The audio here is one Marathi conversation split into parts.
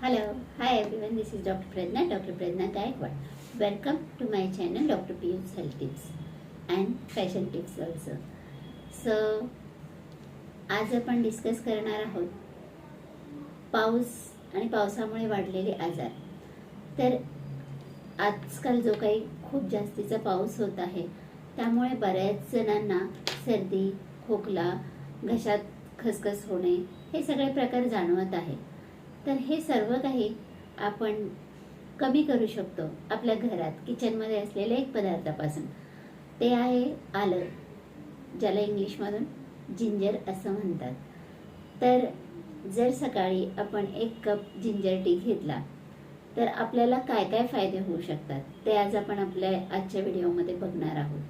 Hello, hi everyone. This is Dr. Predna Gaikwad. Welcome to my channel, Dr. Piyush Health Tips and Fashion Tips also. So, आज आपण डिस्कस करणार आहोत पाऊस आणि पावसामुळे वाढलेले आजार. तर आजकाल जो काही खूप जास्तीचा पाऊस होत आहे त्यामुळे बऱ्याच जणांना सर्दी, खोकला, घशात खसखस होणे हे सगळे प्रकार जाणवत आहे. तर हे सर्व काही आपण कमी करू शकतो आपल्या घरात किचनमध्ये असलेल्या एक पदार्थापासून. ते आहे आलं, ज्याला इंग्लिशमधून जिंजर असं म्हणतात. तर जर सकाळी आपण 1 कप जिंजर टी घेतला तर आपल्याला काय काय फायदे होऊ शकतात ते आज आपण आपल्या आजच्या व्हिडिओमध्ये बघणार आहोत.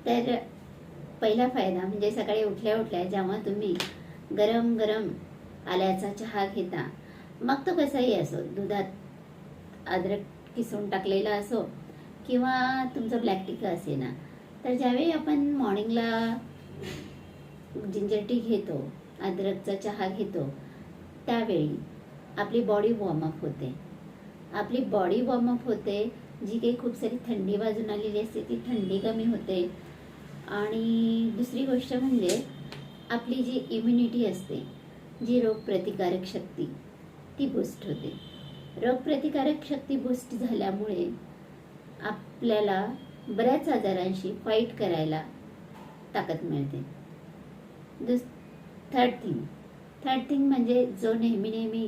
तर पहिला फायदा म्हणजे सकाळी उठल्या उठल्या जेव्हा तुम्ही गरम गरम आल्याचा चहा घेता, मग तो कसाही असो, दुधात अद्रक किसून टाकलेला असो किंवा तुमचं ब्लॅक टी का असेना, तर ज्यावेळी आपण मॉर्निंगला जिंजर टी घेतो, अद्रकचा चहा घेतो, त्यावेळी आपली बॉडी वॉर्मअप होते. आपली बॉडी वॉर्मअप होते. जी काही खूप सारी थंडी वाजून आलेली असते ती थंडी कमी होते. आणि दुसरी गोष्ट म्हणजे आपली जी इम्युनिटी असते, जी रोगप्रतिकारक शक्ती, ती बूस्ट होते. रोगप्रतिकारक शक्ती बूस्ट झाल्यामुळे आपल्याला बऱ्याच आजारांशी फाईट करायला ताकद मिळते. थर्ड थिंग म्हणजे जो नेहमी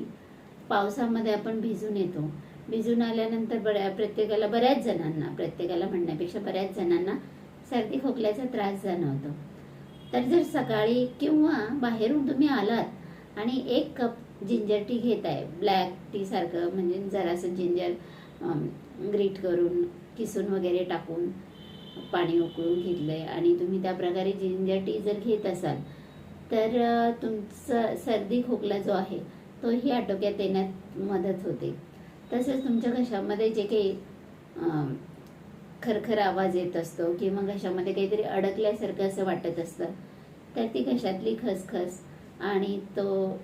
पावसामध्ये आपण भिजून येतो, भिजून आल्यानंतर प्रत्येकाला म्हणण्यापेक्षा बऱ्याच जणांना सर्दी खोकल्याचा त्रास जाणवतो. तर जर सकाळी किंवा बाहेरून तुम्ही आलात आणि 1 कप जिंजर टी घेताय, ब्लॅक टी सारखं, म्हणजे जरासं जिंजर ग्रीट करून किसून वगैरे टाकून पाणी उकळून घेतलंय आणि तुम्ही त्या प्रकारे जिंजर टी जर घेत असाल तर तुमचा सर्दी खोकला जो आहे तोही आटोक्यात येण्यात मदत होते. तसंच तुमच्या घशामध्ये जे काही खरखर आवाज येत असतो किंवा घशामध्ये काहीतरी अडकल्यासारखं असं वाटत असतं, तर ती घशातली खसखस आणि तो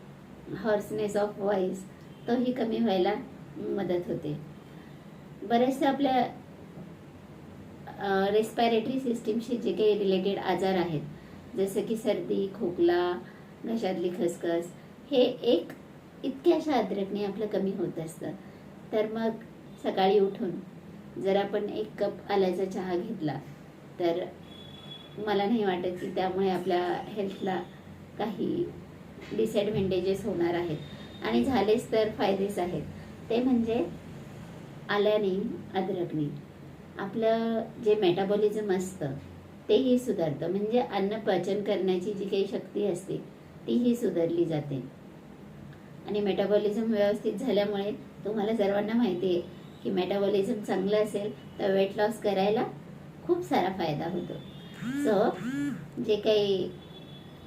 हॉर्सनेस ऑफ व्हॉइस तोही कमी व्हायला मदत होते. बरेचसे आपल्या रेस्पिरेटरी सिस्टीमशी जे काही रिलेटेड आजार आहेत, जसं की सर्दी, खोकला, घशातली खसखस, हे इतक्याशा अद्रकने आपलं कमी होत असतं. तर मग सकाळी उठून जर आपण 1 कप आल्याचा चहा घेतला तर मला नाही वाटत की त्यामुळे आपल्या हेल्थला काही डिसएडव्हान्टेजेस होणार आहेत. आणि झालेच तर फायदेच आहेत. ते म्हणजे आल्याने, अद्रकने आपलं जे मेटाबॉलिझम असतं तेही सुधारतं. म्हणजे अन्न पचन करण्याची जी काही शक्ती असते तीही सुधारली जाते. आणि मेटाबॉलिझम व्यवस्थित झाल्यामुळे तुम्हाला सर्वांना माहिती आहे की मेटाबॉलिझम चांगलं असेल तर वेट लॉस करायला खूप सारा फायदा होतो. सो जे काही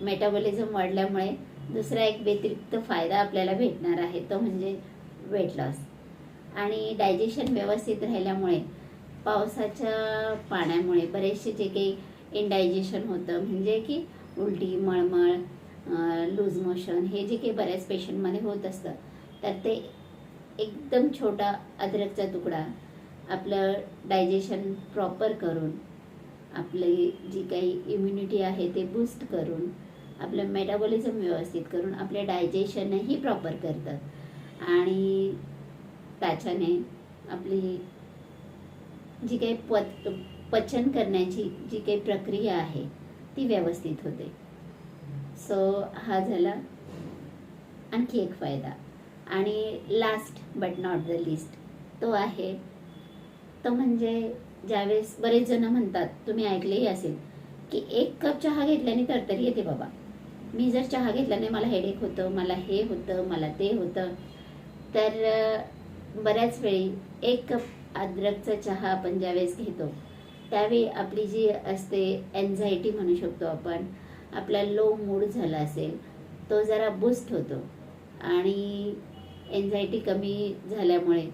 मेटाबॉलिझम वाढल्यामुळे दुसरा एक व्यतिरिक्त फायदा आपल्याला भेटणार आहे तो म्हणजे वेट लॉस. आणि डायजेशन व्यवस्थित राहिल्यामुळे पावसाच्या पाण्यामुळे बरेचसे जे काही इनडायजेशन होतं, म्हणजे की उलटी, मळमळ, लूज मोशन, हे जे काही बऱ्याच पेशंटमध्ये होत असतं, तर ते एकदम छोटा अद्रकचा तुकडा आपलं डायजेशन प्रॉपर करून, आपली जी काही इम्युनिटी आहे ते बूस्ट करून, आपलं मेटाबॉलिझम व्यवस्थित करून आपले डायजेशनही प्रॉपर करतात. आणि त्याच्याने आपली जी काही पचन करण्याची जी काही प्रक्रिया आहे ती व्यवस्थित होते. सो हा झाला आणखी एक फायदा. आणि last but not the list तो म्हणजे ज्यावेळेस बरेच जण म्हणतात, तुम्ही ऐकलेही असेल, की 1 कप चहा घेतल्याने तरतरी येते बाबा. मी जर चहा घेतला नाही, मला हेडेक होतं, मला हे होतं, मला ते होतं. तर बऱ्याच वेळी 1 कप अद्रकचा चहा आपण ज्यावेळेस घेतो त्यावेळी आपली जी असते एन्झायटी म्हणू शकतो आपण, आपला लो मूड झाला असेल तो जरा बूस्ट होतो. आणि एन्झायटी कमी झाल्यामुळे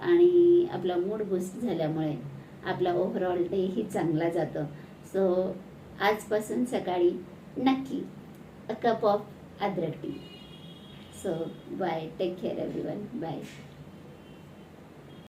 आणि आपला मूड बूस्ट झाल्यामुळे आपला ओव्हरऑल डेही चांगला जातो. सो आजपासून सकाळी नक्की 1 कप ऑफ अद्रक tea. So bye, take care everyone, bye.